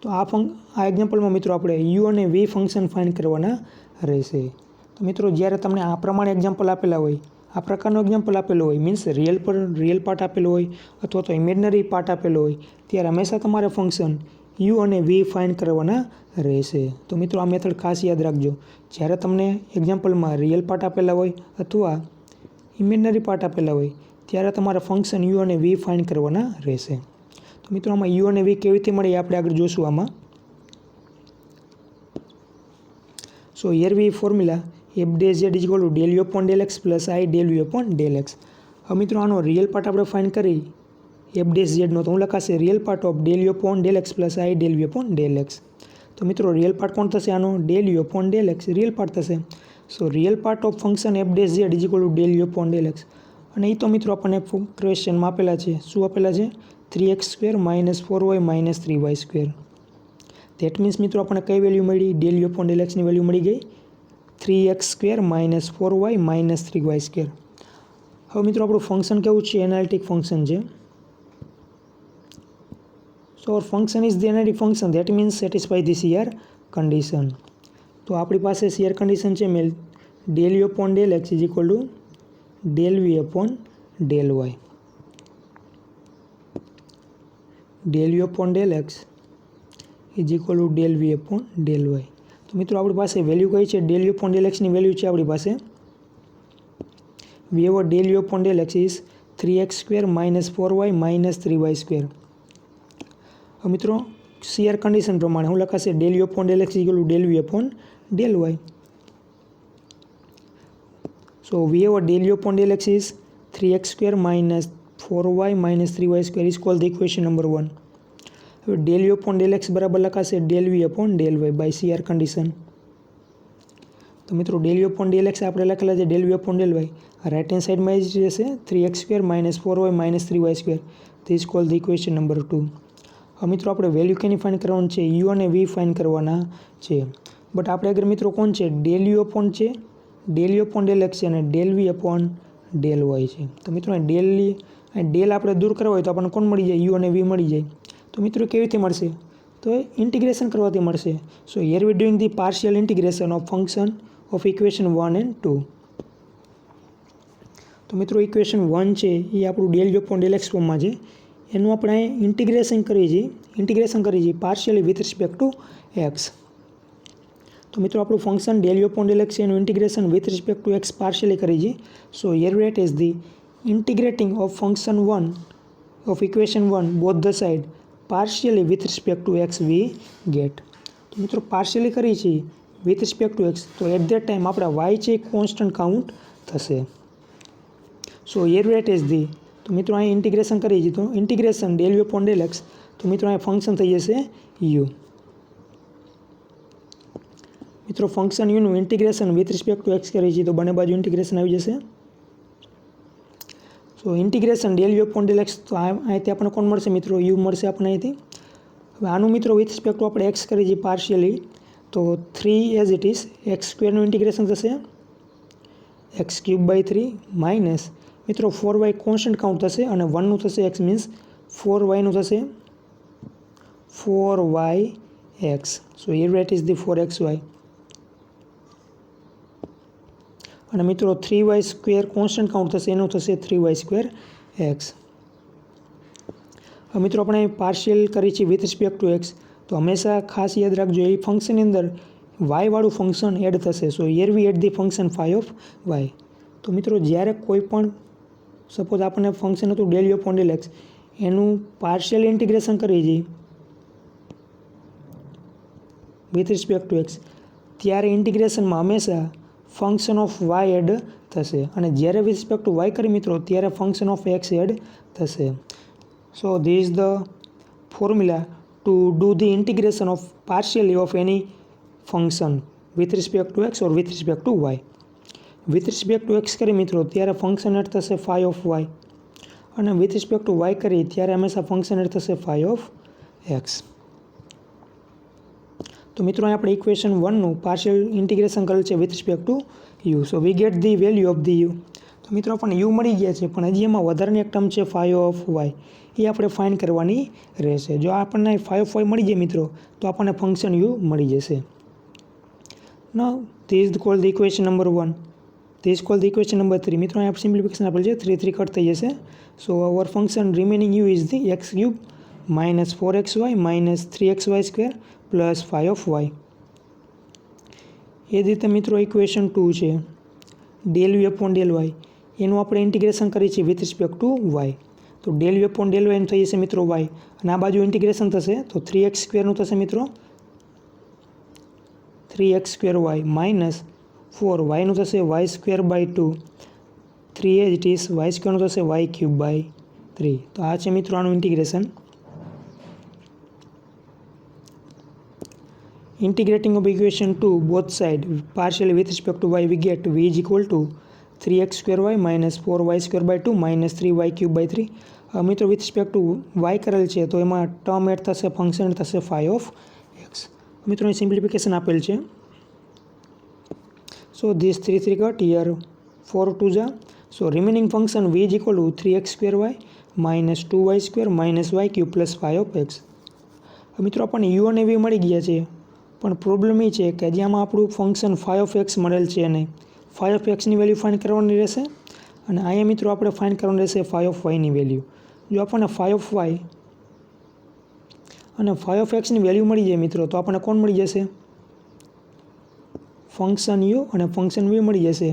તો આ એક્ઝામ્પલમાં મિત્રો આપણે યુ અને વી ફંક્શન ફાઇન્ડ કરવાના રહેશે. તો મિત્રો જ્યારે તમને આ પ્રમાણે એક્ઝામ્પલ આપેલા હોય, આ પ્રકારનો એક્ઝામ્પલ આપેલો હોય, મીન્સ રિયલ પાર્ટ આપેલો હોય અથવા તો ઇમેજનરી પાર્ટ આપેલો હોય, ત્યારે હંમેશા તમારે ફંક્શન યુ અને વી ફાઇન્ડ કરવાના રહેશે. તો મિત્રો આ મેથડ ખાસ યાદ રાખજો. જ્યારે તમને એક્ઝામ્પલમાં રિયલ પાર્ટ આપેલા હોય અથવા ઇમેજનરી પાર્ટ આપેલા હોય ત્યારે તમારે ફંક્શન યુ અને વી ફાઇન્ડ કરવાના રહેશે. તો મિત્રો આમાં યુ અને વી કેવી રીતે મળે આપણે આગળ જોશું આમાં. સો here V formula f dash z is equal to del u upon del x plus i del v upon del x. હવે મિત્રો આનો રિયલ પાર્ટ આપણે ફાઇન્ડ કરી એફ ડેશ ઝેડનો, તો હું લખાશે real part of del u upon del x plus i del v upon del x. તો મિત્રો રિયલ પાર્ટ કોણ થશે? આનો del u upon del x real part થશે. So real part of function f dash z is equal to del u upon del x. અને એ તો મિત્રો આપણને ક્વેશ્ચનમાં આપેલા છે. શું આપેલા છે? 3x² - 4y - 3y². That means મિત્રો આપણને કઈ વેલ્યુ મળી? del u upon del xની વેલ્યુ મળી ગઈ 3x² - 4y - 3y². હવે મિત્રો આપણું ફંક્શન કેવું છે? એનાલિટિક ફંક્શન છે. સો our function is the analytic function, that means satisfy this here condition. તો આપણી પાસે શેર કન્ડિશન છે મેલ del u upon del x is equal to del v upon del y. Del u upon del x is equal to del v upon del y. તો મિત્રો આપણી પાસે વેલ્યુ કઈ છે? ડેલ યુ અપોન ડેલ એક્સની value છે આપણી પાસે we over del u upon del x is 3x² minus 4y minus 3y². હવે મિત્રો શેર કન્ડિશન પ્રમાણે શું લખાશે? Del u upon del x is equal to del v upon del y. So we over del u upon del x is 3x² minus 4y minus 3y² is called the equation number 1. હવે del u upon del x બરાબર લખાશે del v upon del y by CR condition. તો મિત્રો del u upon del x આપણે લખેલા છે del v upon del y. Right hand સાઇડમાં એ જ રહેશે 3x² minus 4y minus 3y². This call the equation number 2. હવે મિત્રો આપણે વેલ્યુ કેની ફાઇન્ડ કરવાનું છે? યુ અને વી ફાઇન્ડ કરવાના છે. બટ આપણે આગળ મિત્રો કોણ છે? ડેલ યુ અપોન છે, del u upon del x છે અને del v upon del y છે. તો મિત્રો ડેલ આપણે દૂર કરવા હોય તો આપણને કોણ મળી જાય? યુ અને વી મળી જાય. તો મિત્રો કેવી રીતે મળશે? તો ઇન્ટિગ્રેશન કરવાથી મળશે. સો here V doing the partial integration of function of equation 1 and 2. તો મિત્રો ઇક્વેશન 1 છે એ આપણું del u upon del x ફોર્મમાં છે. એનું આપણે ઇન્ટિગ્રેશન કરીએ છીએ partially with respect to x. તો મિત્રો આપણું function del u upon del x છે એનું integration with respect to x partially કરીએ છીએ. સો here rate is the integrating of function 1 of equation 1 both the side partially with respect to x we get. તો મિત્રો partially કરીએ છીએ with respect to x તો at that time આપણા y છે constant count થશે. So here rate is the તો મિત્રો અહીં ઇન્ટિગ્રેશન કરીએ છીએ તો integration del u upon del x તો મિત્રો અહીં ફંક્શન થઈ જશે યુ. મિત્રો ફંક્શન યુનું integration with respect to x કરીએ છીએ તો બંને બાજુ ઇન્ટિગ્રેશન આવી જશે. So integration del u upon del x તો અહીંથી આપણને કોણ મળશે મિત્રો? યુ મળશે આપણને અહીંથી. હવે આનું મિત્રો વિથ રિસ્પેક્ટ ટુ આપણે એક્સ કરીએ છીએ પાર્શિયલી તો 3 as it is x² integration થશે x³ / 3 માઇનસ મિત્રો 4y કોન્સ્ટન્ટ કાઉન્ટ થશે અને 1નું થશે x મીન્સ 4yનું થશે 4yx. So here rate is the 4xy અને મિત્રો 3y² કોન્સ્ટન્ટ કાઉન્ટ થશે એનું થશે 3y²x. હવે મિત્રો આપણે પાર્શિયલ કરી છે વિથ રિસ્પેક્ટ ટુ એક્સ તો હંમેશા ખાસ યાદ રાખજો એ ફંક્શનની અંદર વાયવાળું ફંક્શન એડ થશે. So here we add the function phi of y. તો મિત્રો જ્યારે કોઈ પણ સપોઝ આપણને ફંક્શન હતું del u upon del x એનું પાર્શિયલ ઇન્ટિગ્રેશન કરીએ છીએ વિથ રિસ્પેક્ટ ટુ એક્સ ત્યારે ઇન્ટિગ્રેશનમાં હંમેશા ફંક્શન ઓફ વાય એડ થશે અને જ્યારે વિથ રિસ્પેક્ટ ટુ વાય કરી મિત્રો ત્યારે ફંક્શન ઓફ એક્સ એડ થશે. સો this is the formula to do the integration of partially of any function with respect to x or with respect to y. with respect to x કરી મિત્રો ત્યારે function add થશે phi of y અને with respect to y કરી ત્યારે હંમેશા function add થશે phi of x. તો મિત્રો આપણે ઇક્વેશન 1 નું પાર્શિયલ ઇન્ટિગ્રેશન કરેલ છે with respect to u. so we get the value of the u. તો મિત્રો આપણને u મળી ગયા છે પણ હજી એમાં વધારાની એક ટર્મ છે phi of y એ આપણે ફાઇન્ડ કરવાની રહેશે. જો આપણને phi of y મળી જાય મિત્રો તો આપણને ફંક્શન u મળી જશે. Now this is called the equation number 1. This called the equation number 3. મિત્રો અહીંયા સિમ્પ્લિફિકેશન આપેલ છે 3 કટ થઈ જશે. So our function remaining u is the x³ minus 4xy minus 3xy² plus phi of y. એ જ રીતે મિત્રો ઇક્વેશન 2 છે del u upon del y એનું આપણે ઇન્ટિગ્રેશન કરીએ છીએ વિથ રિસ્પેક્ટ ટુ વાય. તો del u upon del y થઈ જશે મિત્રો વાય અને આ બાજુ ઇન્ટિગ્રેશન થશે તો 3x² થશે મિત્રો 3x²y માઇનસ 4yનું થશે y²/2 3 as it is y² થશે y³/3. તો આ છે મિત્રો આનું integration. Integrating of equation 2 both side partially with respect two y we get v is equal to 3x² minus 4y²/2 minus 3y³/3. મિત્રો વિથ રિસ્પેક્ટ ટુ y કરેલ છે તો એમાં ટર્મ એડ થશે ફંક્શન એડ થશે phi of x. મિત્રો અહીં simplification આપેલ છે. સો ધીસ 3 કટ હિયર 4 2 જા. So remaining function v is equal to 3x² minus 2y² minus y³ plus phi of x. મિત્રો આપણને u અને v મળી ગયા છે પણ પ્રોબ્લેમ એ છે કે જ્યાંમાં આપણું ફંક્શન ફાઈ ઓફ એક્સ મળેલ છે નહીં, ફાઈ ઓફ એક્સની વેલ્યુ ફાઇન્ડ કરવાની રહેશે અને અહીંયા મિત્રો આપણે ફાઇન્ડ કરવાનું રહેશે ફાઈ ઓફ વાયની વેલ્યુ. જો આપણને ફાઈ ઓફ વાય અને ફાઈ ઓફ એક્સની વેલ્યુ મળી જાય મિત્રો તો આપણને કોણ મળી જશે? ફંક્શન યુ અને ફંક્શન વી મળી જશે.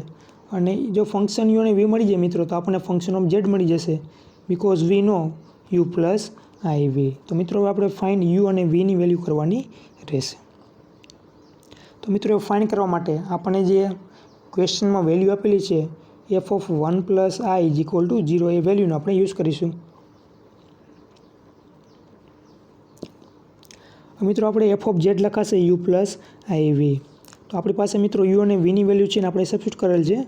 અને જો ફંક્શન યુ અને વી મળી જાય મિત્રો તો આપણને ફંક્શન ઓફ ઝેડ મળી જશે, because we know u plus i v. તો મિત્રો આપણે ફાઇન્ડ યુ અને વીની વેલ્યુ કરવાની રહેશે. તો મિત્રો ફાઇન્ડ કરવા માટે આપણને જે ક્વેશ્ચનમાં વેલ્યુ આપેલી છે f of 1 plus i is equal to 0 એ વેલ્યુનો આપણે યુઝ કરીશું. મિત્રો આપણે એફ ઓફ ઝેડ લખાશે યુ પ્લસ આઈ વી. તો આપણી પાસે મિત્રો યુ અને વીની વેલ્યુ છે ને આપણે સબસ્ટિટ્યુટ કરેલ છે.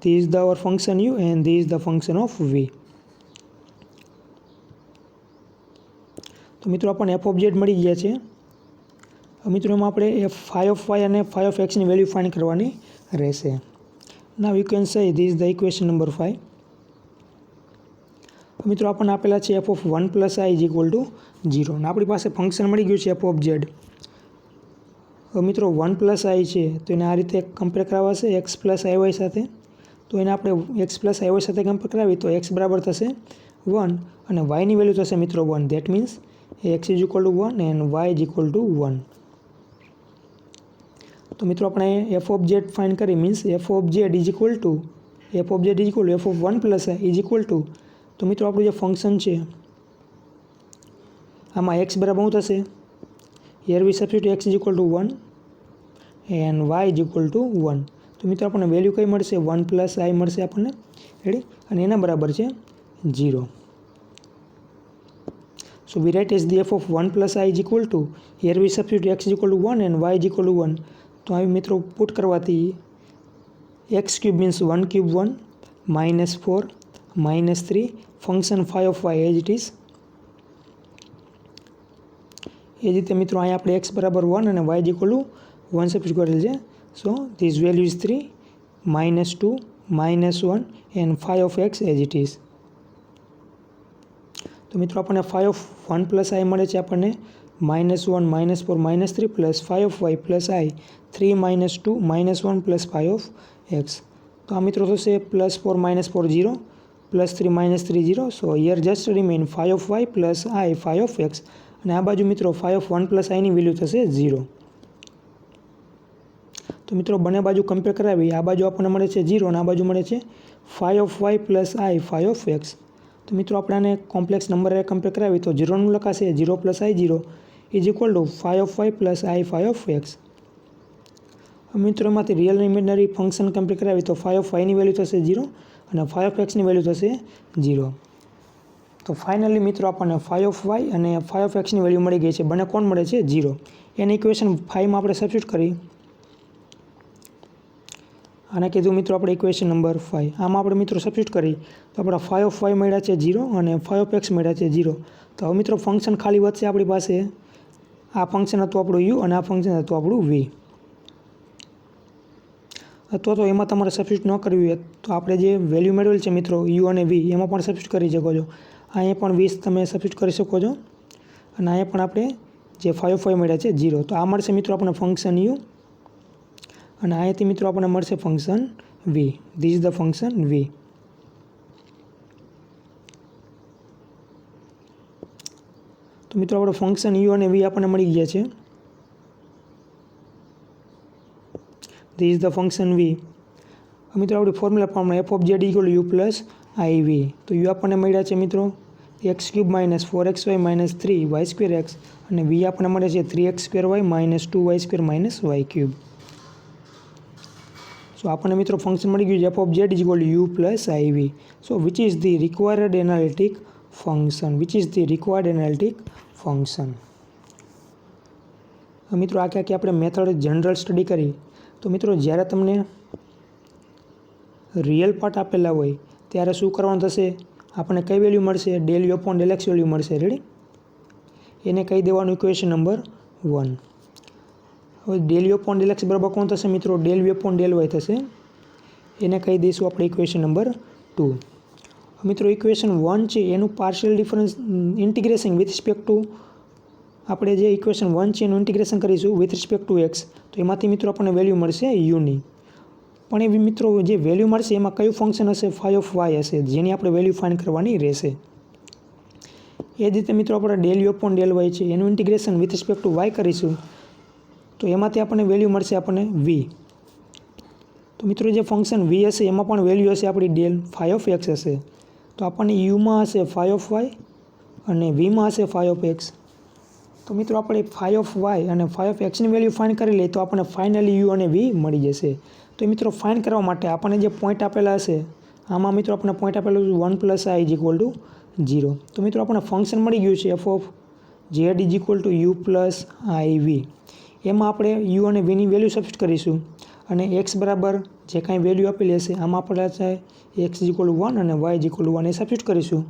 This is the our function u and this is the function of v. તો મિત્રો આપણને એફ ઓફ ઝેડ મળી ગયા છે. મિત્રો એમાં આપણે ફાઈ ઓફ વાય અને ફાઈ ઓફ એક્સની વેલ્યુ ફાઇન્ડ કરવાની રહેશે. Now you can say this is the equation number 5. મિત્રો આપણને આપેલા છે f of 1 plus i is equal to 0 અને આપણી પાસે ફંક્શન મળી ગયું છે એફ ઓફ ઝેડ. મિત્રો 1 પ્લસ આઈ છે તો એને આ રીતે compare કરાવવાશે x plus i Y સાથે. તો એને આપણે એક્સ પ્લસ આઈ વાય સાથે કમ્પેર કરાવી તો એક્સ બરાબર થશે 1 અને વાયની વેલ્યુ થશે મિત્રો 1. That means x is equal to 1 and y is equal to 1. તો મિત્રો આપણે એફ ઓફ ઝેડ ફાઇન્ડ કરી means f of z is equal to f of of 1 plus i is equal to. તો મિત્રો આપણું જે ફંક્શન છે આમાં એક્સ બરાબર શું થશે? Here we substitute x is equal to 1 and y is equal to 1. તો મિત્રો આપણને વેલ્યુ કઈ મળશે? 1 પ્લસ આઈ મળશે આપણને. રેડી? અને એના બરાબર છે 0. So we write as the f of 1 plus i is equal to here we substitute x is equal to 1 and y is equal to 1. તો આવી મિત્રો પુટ કરવાથી x cube means 1 cube 1 -4 -3 function phi of y as it is. એ જ રીતે મિત્રો અહીંયા આપણે એક્સ બરાબર 1 અને y is equal to 1 substitute કરેલ છે. So this value is 3 -2 -1 and phi of x as it is. તો મિત્રો આપણને ફાઈ ઓફ 1 પ્લસ આઈ મળે છે આપણને -1 -4 -3 plus phi of y plus i 3 -2 -1 plus phi of x. તો આ મિત્રો થશે +4 -4 0 +3 -3 0. So here just remain phi of y plus i phi of x. અને આ બાજુ મિત્રો ફાઈ ઓફ 1 પ્લસ આઈની વેલ્યુ થશે 0. તો મિત્રો બંને બાજુ કમ્પેર કરાવી આ બાજુ આપણને મળે છે 0 અને આ બાજુ મળે છે phi of y plus i phi of x. તો મિત્રો આપણે આને કોમ્પ્લેક્સ નંબર કમ્પેર કરાવી તો 0નું લખાશે 0 plus i 0 is equal to phi of y plus i phi of x. મિત્રો એમાંથી રિયલ અને ઇમેજનરી ફંક્શન કમ્પેર કરાવી તો ફાઈ ઓફ વાયની વેલ્યુ થશે 0 અને ફાઈ ઓફ એક્સની વેલ્યુ થશે 0. તો ફાઇનલી મિત્રો આપણને ફાઈ ઓફ વાય અને ફાઈ ઓફ એક્સની વેલ્યુ મળી ગઈ છે. બંને કોણ મળે છે? 0. એની ઇક્વેશન 5માં આપણે સબસ્ટિટ્યુટ કરી આને કીધું મિત્રો આપણે ઇક્વેશન નંબર 5. આમાં આપણે મિત્રો સબસ્ટિટ્યુટ કરી તો આપણા ફાઈ ઓફ વાય મળ્યા છે 0 અને ફાઈ ઓફ એક્સ મળ્યા છે 0. તો હવે મિત્રો ફંક્શન ખાલી વધશે આપણી પાસે. આ ફંક્શન હતું આપણું યુ અને આ ફંક્શન હતું આપણું વી. અથવા તો એમાં તમારે સબસ્ટિટ્યુટ ન કરવી હોય તો આપણે જે વેલ્યુ મેળવેલ છે મિત્રો યુ અને વી એમાં પણ સબસ્ટિટ્યુટ કરી શકો છો. અહીંયા પણ 20 તમે સબસ્ટિટ્યુટ કરી શકો છો અને અહીંયા પણ આપણે જે ફાઈ ઓફ વાય મળ્યા છે 0. તો આ મળશે મિત્રો આપણને ફંક્શન યુ અને અહીંયાથી મિત્રો આપણને મળશે function v. This is the function v. તો મિત્રો આપણે ફંક્શન યુ અને વી આપણને મળી ગયા છે. This is the function v. મિત્રો આપણી ફોર્મ્યુલા પ્રમાણે f of z equal u plus i v. તો યુ આપણને મળ્યા છે મિત્રો x cube -4xy -3y² x અને વી આપણને મળે છે 3x² y -2y² y³. સો આપણને મિત્રો ફંક્શન મળી ગયું છે f of z is equal u plus i v. So which is the required analytic function. મિત્રો આ ક્યાંક આપણે મેથડ જનરલ સ્ટડી કરી તો મિત્રો જ્યારે તમને રિયલ પાર્ટ આપેલા હોય ત્યારે શું કરવાનું થશે? આપણને કઈ વેલ્યુ મળશે? Del u upon del x value મળશે. રેડી? એને કહી દેવાનું ઇક્વેશન નંબર 1. હવે del u upon del x બરાબર કોણ થશે મિત્રો? Del v upon del y થશે. એને કહી દઈશું આપણે ઇક્વેશન નંબર 2. મિત્રો ઇક્વેશન 1 છે એનું partial difference integration with respect two આપણે જે ઇક્વેશન 1 છે એનું ઇન્ટિગ્રેશન કરીશું વિથ રિસ્પેક્ટ ટુ એક્સ, તો એમાંથી મિત્રો આપણને વેલ્યુ મળશે યુની. પણ એ મિત્રો જે વેલ્યુ મળશે એમાં કયું ફંક્શન હશે? ફાઈ ઓફ વાય હશે, જેની આપણે વેલ્યુ ફાઇન્ડ કરવાની રહેશે. એ જ રીતે મિત્રો આપણે del u upon del y છે એનું integration with respect to y કરીશું, તો એમાંથી આપણને વેલ્યુ મળશે આપણને વી. તો મિત્રો જે ફંક્શન વી હશે એમાં પણ વેલ્યુ હશે આપણી ડેલ ફાઈ ઓફ એક્સ હશે, તો આપણને યુમાં હશે ફાઈ ઓફ વાય અને વીમાં હશે ફાઈ ઓફ એક્સ. તો મિત્રો આપણે ફાઈ ઓફ વાય અને ફાઈ ઓફ એક્સની વેલ્યુ ફાઇન્ડ કરી લઈએ તો આપણને ફાઇનલી યુ અને વી મળી જશે. તો મિત્રો ફાઇન્ડ કરવા માટે આપણને જે પોઈન્ટ આપેલા હશે, આમાં મિત્રો આપણને પોઈન્ટ આપેલું 1 + i = 0. તો મિત્રો આપણને ફંક્શન મળી ગયું છે f of z = u plus i v. એમાં આપણે યુ અને વીની વેલ્યુ સબસ્ટિટ્યુટ કરીશું અને એક્સ બરાબર જે કાંઈ વેલ્યુ આપેલી હશે આમાં આપણે છે એક્સ = 1 અને વાય = 1 એ સબસ્ટિટ્યુટ કરીશું.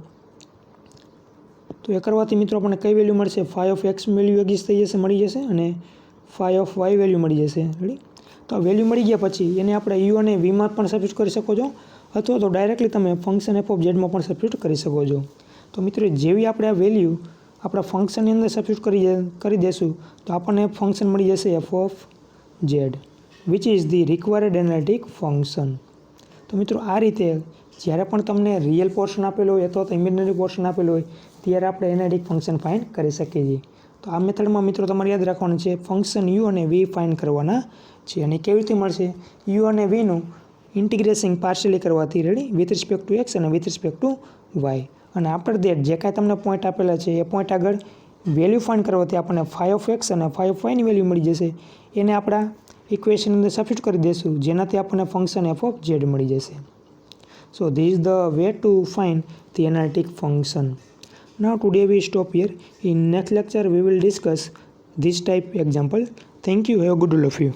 તો એ કરવાથી મિત્રો આપણને કઈ વેલ્યુ મળશે? Phi of x value exist થઈ જશે, મળી જશે, અને ફાઈ ઓફ વાય વેલ્યુ મળી જશે. રેડી? તો આ વેલ્યુ મળી ગયા પછી એને આપણે યુ અને વીમાં પણ સબસ્ટિટ્યુટ કરી શકો છો, અથવા તો ડાયરેક્ટલી તમે ફંક્શન એફ ઓફ ઝેડમાં પણ સબસ્ટિટ્યુટ કરી શકો છો. તો મિત્રો જેવી આપણે આ વેલ્યુ આપણા ફંક્શનની અંદર સબસ્ટિટ્યુટ કરી દેશું તો આપણને ફંક્શન મળી જશે f of Z which is the required analytic function. તો મિત્રો આ રીતે જ્યારે પણ તમને રિયલ પોર્શન આપેલો હોય અથવા તો ઇમેજનરી પોર્શન આપેલો હોય ત્યારે આપણે એનાલિટિક ફંક્શન ફાઇન્ડ કરી શકીએ છીએ. તો આ મેથડમાં મિત્રો તમારે યાદ રાખવાનું છે ફંક્શન યુ અને વી ફાઇન્ડ કરવાના છે. અને કેવી રીતે મળશે? યુ અને વીનું ઇન્ટિગ્રેશન પાર્શિયલી કરવાથી, ready, with respect to x અને વિથ રિસ્પેક્ટ ટુ વાય. અને આફ્ટર દેટ જે કાંઈ તમને પોઈન્ટ આપેલા છે એ પોઈન્ટ આગળ વેલ્યુ ફાઇન્ડ કરવાથી આપણને ફાઈ ઓફ એક્સ અને ફાઈ ઓફ વાયની વેલ્યુ મળી જશે. એને આપણા ઇક્વેશન અંદર સબસ્ટિટ્યુટ કરી દઈશું, જેનાથી આપણને ફંક્શન એફ ઓફ ઝેડ મળી જશે. So this is the way to find the analytic function. Now today we stop here. In next lecture we will discuss this type example. Thank you. Have a good day of you.